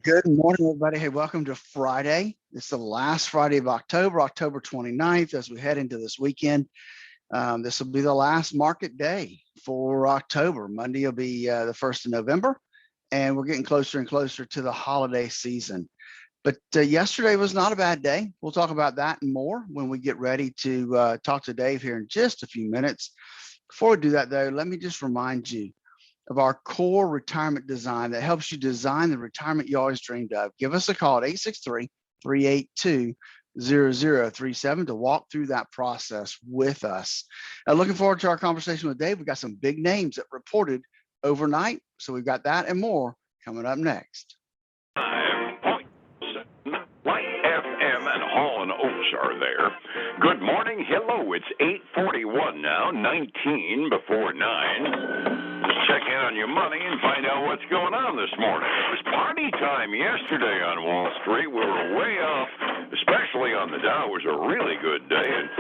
Good morning, everybody. Hey, welcome to Friday. It's the last Friday of October, October 29th, as we head into this weekend. This will be the last market day for October. Monday will be the 1st of November, and we're getting closer and closer to the holiday season. But yesterday was not a bad day. We'll talk about that and more when we get ready to talk to Dave here in just a few minutes. Before we do that, though, let me just remind you of our core retirement design that helps you design the retirement you always dreamed of. Give us a call at 863-382-0037 to walk through that process with us. Looking forward to our conversation with Dave. We've got some big names that reported overnight. So we've got that and more coming up next. 5.7 Light FM and Hall and Oates are there. Good morning. Hello. It's 8:41 now, 19 before 9. Check in on your money and find out what's going on this morning. It was party time yesterday on Wall Street. We were way up, especially on the Dow. It was a really good day, and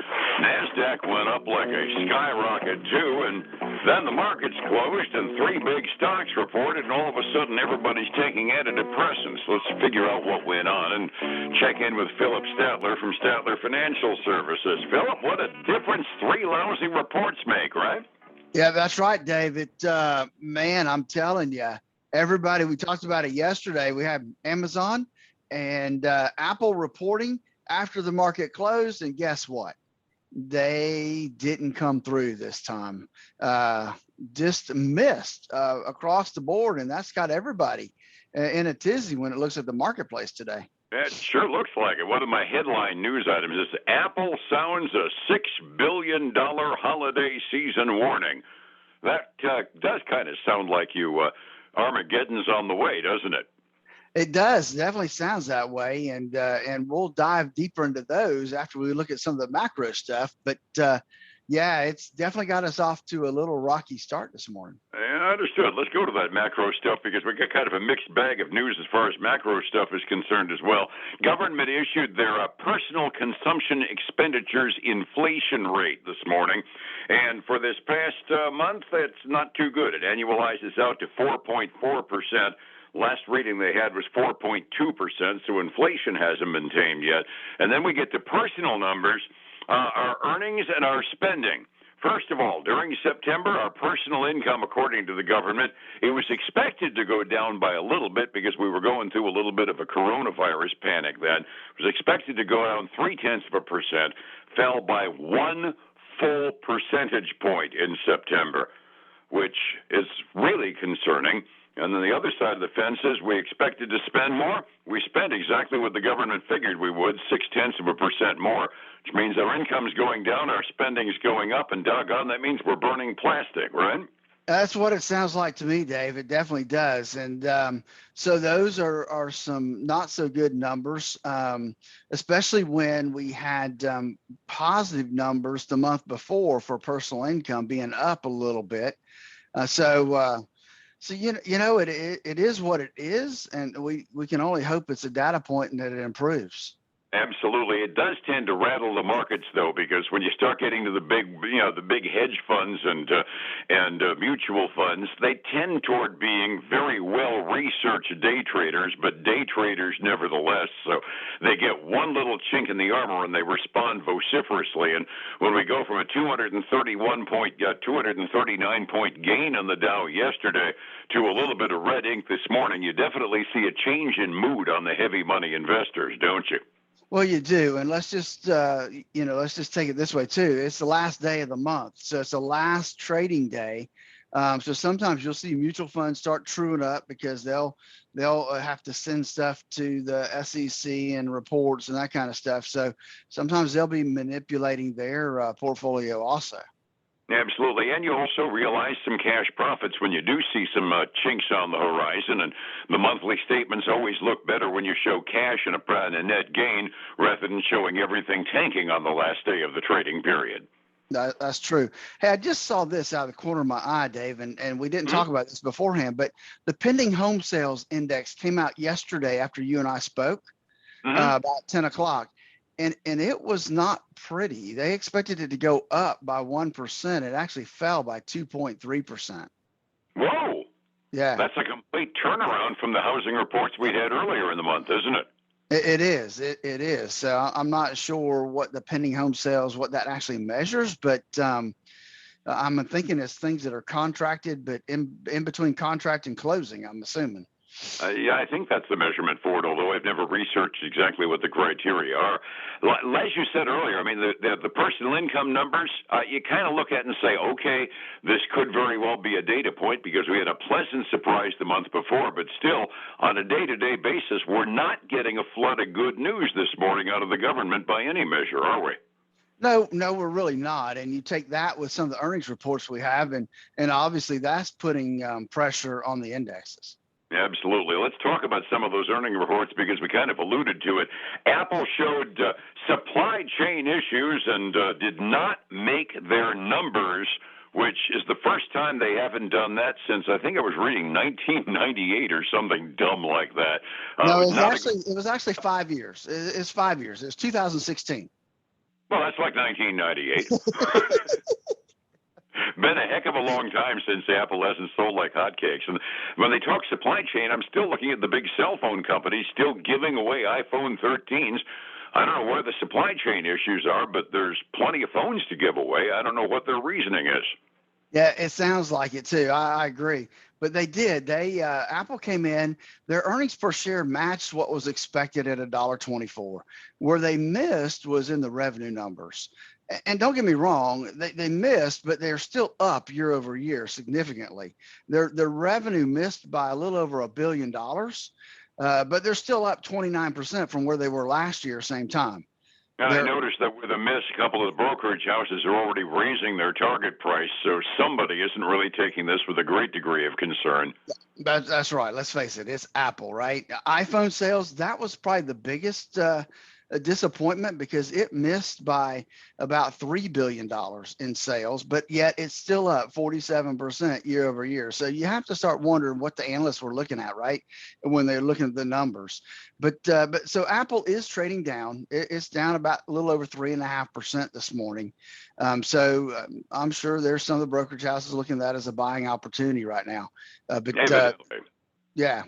NASDAQ went up like a skyrocket too, and then the markets closed and three big stocks reported, and all of a sudden everybody's taking antidepressants. Let's figure out what went on and check in with Phillip Statler from Statler Financial Services. Phillip, what a difference three lousy reports make, right? Yeah, that's right, David. Man, I'm telling you, everybody, we talked about it yesterday. We had Amazon and Apple reporting after the market closed. And guess what? They didn't come through this time. Just missed across the board. And that's got everybody in a tizzy when it looks at the marketplace today. It sure looks like it. One of my headline news items is Apple sounds a $6 billion holiday season warning. That does kind of sound like Armageddon's on the way, doesn't it? It does. It definitely sounds that way. And we'll dive deeper into those after we look at some of the macro stuff. But yeah, it's definitely got us off to a little rocky start this morning. Yeah, understood. Let's go to that macro stuff because we got kind of a mixed bag of news as far as macro stuff is concerned as well. Government issued their personal consumption expenditures inflation rate this morning. And for this past month, it's not too good. It annualizes out to 4.4%. Last reading they had was 4.2%, so inflation hasn't been tamed yet. And then we get to personal numbers, our earnings and our spending. First of all, during September, our personal income, according to the government, it was expected to go down by a little bit because we were going through a little bit of a coronavirus panic then. It was expected to go down 0.3%, fell by 1 full percentage point in September, which is really concerning. And then the other side of the fence is we expected to spend more. We spent exactly what the government figured we would, 0.6% more, which means our income's going down, our spending's going up, and doggone, that means we're burning plastic, right? That's what it sounds like to me, Dave. It definitely does. And so those are some not so good numbers, especially when we had positive numbers the month before for personal income being up a little bit. So you know it is what it is, and we can only hope it's a data point and that it improves. Absolutely. It does tend to rattle the markets, though, because when you start getting to the big hedge funds and mutual funds, they tend toward being very well-researched day traders, but day traders nevertheless. So they get one little chink in the armor and they respond vociferously. And when we go from a 239 point gain on the Dow yesterday to a little bit of red ink this morning, you definitely see a change in mood on the heavy money investors, don't you? Well, you do. And let's just take it this way too. It's the last day of the month. So it's the last trading day. So sometimes you'll see mutual funds start truing up because they'll have to send stuff to the SEC and reports and that kind of stuff. So sometimes they'll be manipulating their portfolio also. Absolutely. And you also realize some cash profits when you do see some chinks on the horizon. And the monthly statements always look better when you show cash and a net gain rather than showing everything tanking on the last day of the trading period. That's true. Hey, I just saw this out of the corner of my eye, Dave, and we didn't talk about this beforehand, but the pending home sales index came out yesterday after you and I spoke about 10 o'clock. And it was not pretty. They expected it to go up by 1%. It actually fell by 2.3%. Whoa. Yeah, That's a complete turnaround from the housing reports we had earlier in the month, isn't it? it is. It is. So I'm not sure what the pending home sales, what that actually measures, but I'm thinking it's things that are contracted, but in between contract and closing, I'm assuming. Yeah, I think that's the measurement for it, although I've never researched exactly what the criteria are. As you said earlier, I mean, the personal income numbers, you kind of look at and say, okay, this could very well be a data point because we had a pleasant surprise the month before, but still, on a day-to-day basis, we're not getting a flood of good news this morning out of the government by any measure, are we? No, no, we're really not. And you take that with some of the earnings reports we have, and obviously that's putting pressure on the indexes. Absolutely. Let's talk about some of those earning reports because we kind of alluded to it. Apple showed supply chain issues and did not make their numbers, which is the first time they haven't done that since I think I was reading 1998 or something dumb like that. No, it was actually 5 years. It's 5 years. It's 2016. Well, that's like 1998. Been a heck of a long time since Apple hasn't sold like hotcakes. And when they talk supply chain, I'm still looking at the big cell phone companies still giving away iPhone 13s. I don't know where the supply chain issues are, but there's plenty of phones to give away. I don't know what their reasoning is. Yeah, it sounds like it too. I agree. But they did. Apple came in, their earnings per share matched what was expected at $1.24. Where they missed was in the revenue numbers. And don't get me wrong, they missed, but they're still up year over year significantly. Their revenue missed by a little over $1 billion, but they're still up 29% from where they were last year, same time. And I noticed that with a miss, a couple of the brokerage houses are already raising their target price, so somebody isn't really taking this with a great degree of concern. That's right. Let's face it, it's Apple, right? iPhone sales, that was probably the biggest disappointment because it missed by about $3 billion in sales, but yet it's still up 47% year over year. So you have to start wondering what the analysts were looking at, right? When they're looking at the numbers. But so Apple is trading down. It's down about a little over 3.5% this morning. So I'm sure there's some of the brokerage houses looking at that as a buying opportunity right now. Yeah,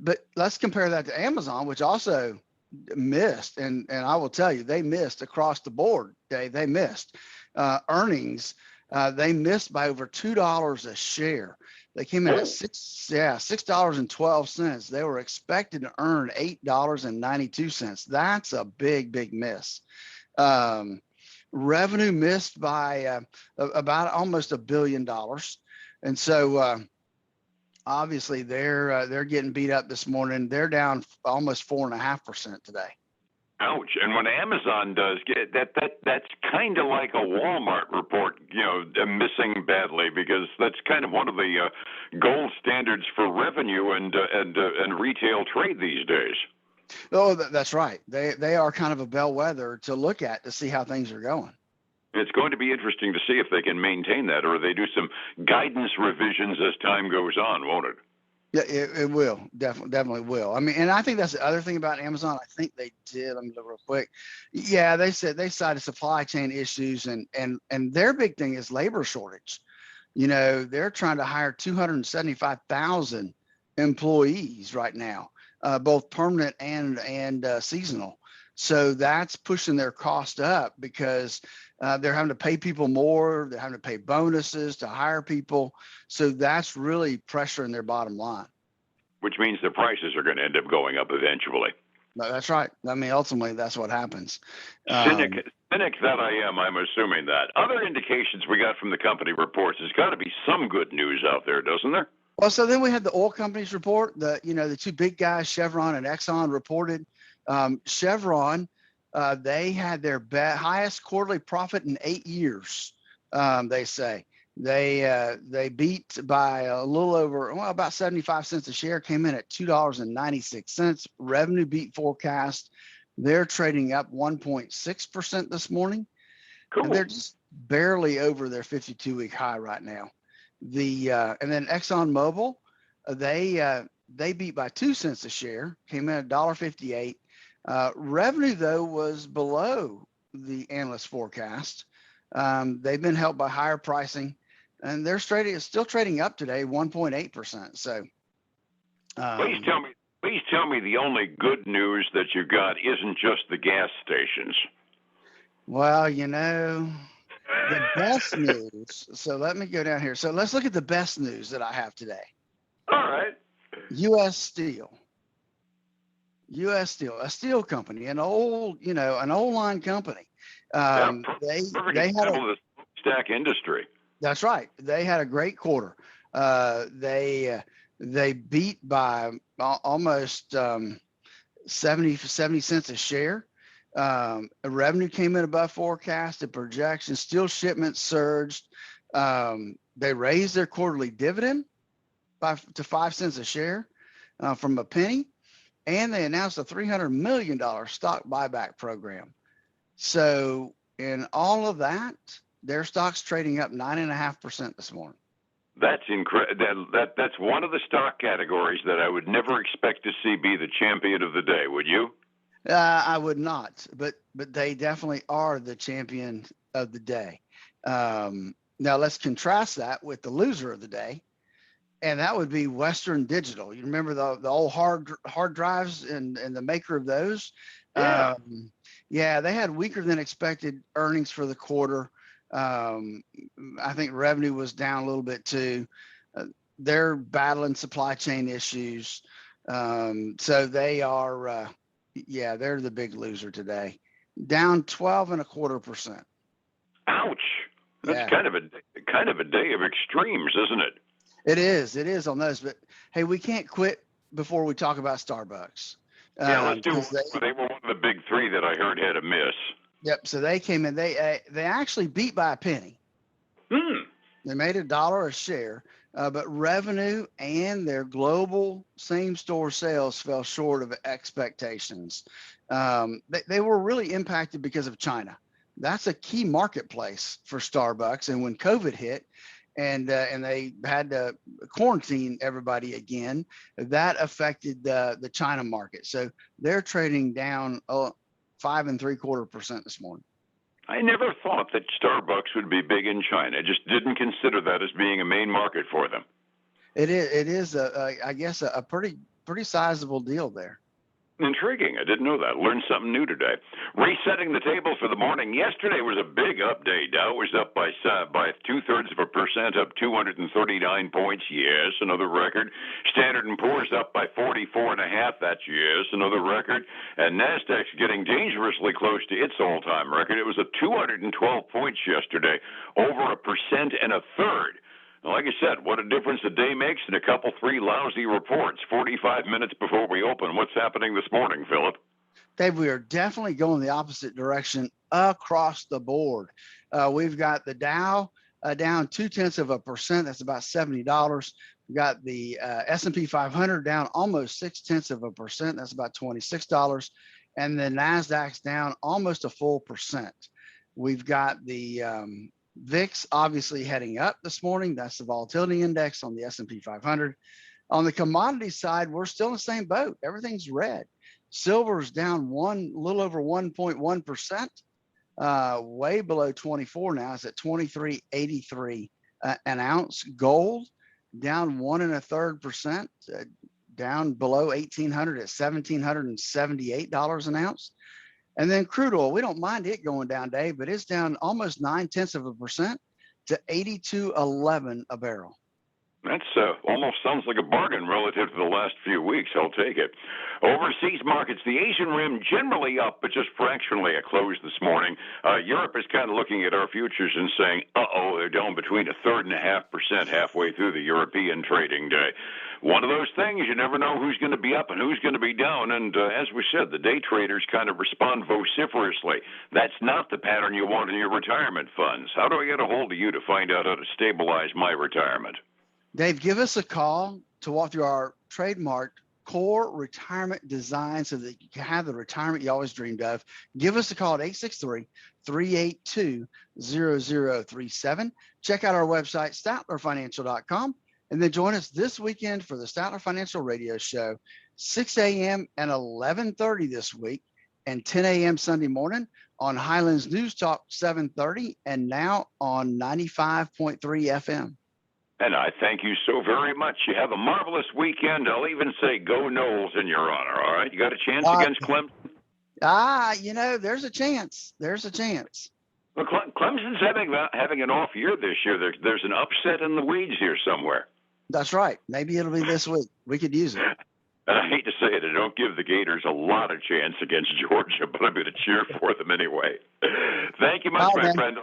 but let's compare that to Amazon, which also missed, and I will tell you, they missed across the board. They missed earnings. They missed by over $2 a share. They came in at $6.12. They were expected to earn $8.92. That's a big miss. Revenue missed by about almost $1 billion, and so obviously they're getting beat up this morning. They're down almost 4.5% today. Ouch! And when Amazon does get that's kind of like a Walmart report, missing badly because that's kind of one of the gold standards for revenue and retail trade these days. Oh, that's right. They are kind of a bellwether to look at to see how things are going. It's going to be interesting to see if they can maintain that or they do some guidance revisions as time goes on, won't it? Yeah, it will. Definitely will. I mean, and I think that's the other thing about Amazon. I think they did. Let me look real quick. Yeah, they said they cited supply chain issues and their big thing is labor shortage. They're trying to hire 275,000 employees right now, both permanent and seasonal. So that's pushing their cost up because they're having to pay people more. They're having to pay bonuses to hire people. So that's really pressuring their bottom line. Which means the prices are going to end up going up eventually. No, that's right. I mean, ultimately, that's what happens. Cynic that I am, I'm assuming that. Other indications we got from the company reports, there's got to be some good news out there, doesn't there? Well, so then we had the oil companies report. The two big guys, Chevron and Exxon, reported. Chevron, they had their highest quarterly profit in 8 years. They say they beat by a little over, about 75 cents a share, came in at $2.96. Revenue beat forecast. They're trading up 1.6% this morning. Cool. And they're just barely over their 52-week high right now. And then ExxonMobil, they beat by 2 cents a share, came in at $1.58. Revenue, though, was below the analyst forecast. They've been helped by higher pricing. and it's still trading up today, 1.8%. So Please tell me the only good news that you got isn't just the gas stations. well, the best news. So let me go down here. So let's look at the best news that I have today. All right. U.S. Steel. U.S. Steel, a steel company, an old line company. Perfect They had example of the stack industry. That's right. They had a great quarter. They beat by almost 70 cents a share. Revenue came in above forecasted projections. Steel shipments surged. They raised their quarterly dividend to 5 cents a share from a penny, and they announced a $300 million stock buyback program. So in all of that, their stock's trading up 9.5% this morning. That's incredible. That's one of the stock categories that I would never expect to see be the champion of the day. Would you? I would not, but they definitely are the champion of the day. Now let's contrast that with the loser of the day, and that would be Western Digital. You remember the old hard drives and the maker of those? Yeah. Yeah, they had weaker than expected earnings for the quarter. I think revenue was down a little bit too. They're battling supply chain issues. So they are, they're the big loser today, down 12.25%. Ouch. That's Yeah. kind of a day of extremes, isn't it? It is on those, but hey, we can't quit before we talk about Starbucks. Let's do it. They were one of the big three that I heard had a miss. Yep. So they came in. They actually beat by a penny. They made $1 a share, but revenue and their global same-store sales fell short of expectations. They were really impacted because of China. That's a key marketplace for Starbucks. And when COVID hit, and they had to quarantine everybody again, that affected the China market. So they're trading down 5.75% this morning. I never thought that Starbucks would be big in China. I just didn't consider that as being a main market for them. It is I guess a pretty sizable deal there. Intriguing. I didn't know that. Learned something new today. Resetting the table for the morning. Yesterday was a big up day. Dow was up by 0.2%, up 239 points. Yes, another record. Standard & Poor's up by 44.5. That's yes, another record. And Nasdaq's getting dangerously close to its all-time record. It was at 212 points yesterday, over 1.33%. Like I said, what a difference a day makes in a couple, three lousy reports. 45 minutes before we open. What's happening this morning, Phillip? Dave, we are definitely going the opposite direction across the board. We've got the Dow down 0.2%. That's about $70. We've got the S&P 500 down almost 0.6%. That's about $26. And the Nasdaq's down almost a full percent. We've got the VIX obviously heading up this morning. That's the volatility index on the S&P 500. On the commodity side, we're still in the same boat. Everything's red. Silver's down little over 1.1%, way below 24 now. It's at 23.83 an ounce. Gold down 1.33%, down below 1,800 at $1,778 an ounce. And then crude oil, we don't mind it going down, Dave, but it's down almost 0.9% to 82.11 a barrel. That's almost sounds like a bargain relative to the last few weeks. I'll take it. Overseas markets, the Asian rim generally up, but just fractionally at close this morning. Europe is kind of looking at our futures and saying, they're down between 1.5% and 3.5% halfway through the European trading day. One of those things, you never know who's going to be up and who's going to be down. And as we said, the day traders kind of respond vociferously. That's not the pattern you want in your retirement funds. How do I get a hold of you to find out how to stabilize my retirement? Dave, give us a call to walk through our trademarked core retirement design so that you can have the retirement you always dreamed of. Give us a call at 863-382-0037. Check out our website, statlerfinancial.com, and then join us this weekend for the Statler Financial Radio Show, 6 a.m. and 11:30 this week, and 10 a.m. Sunday morning. on Highlands News Talk 730 and now on 95.3 FM. And I thank you so very much. You have a marvelous weekend. I'll even say go Noles in your honor, all right? You got a chance against Clemson? There's a chance. There's a chance. Well, Clemson's having an off year this year. There's an upset in the weeds here somewhere. That's right. Maybe it'll be this week. We could use it. And I hate to say it, I don't give the Gators a lot of chance against Georgia, but I'm going to cheer for them anyway. Thank you much, my friend.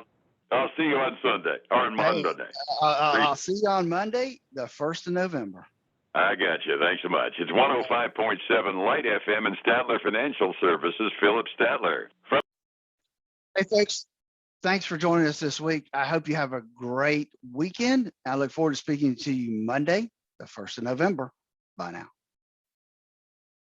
I'll see you on Sunday or on Monday. I'll see you on Monday, the 1st of November. I got you. Thanks so much. It's 105.7 Light FM and Statler Financial Services, Phillip Statler. Hey, folks. Thanks for joining us this week. I hope you have a great weekend. I look forward to speaking to you Monday, the 1st of November. Bye now.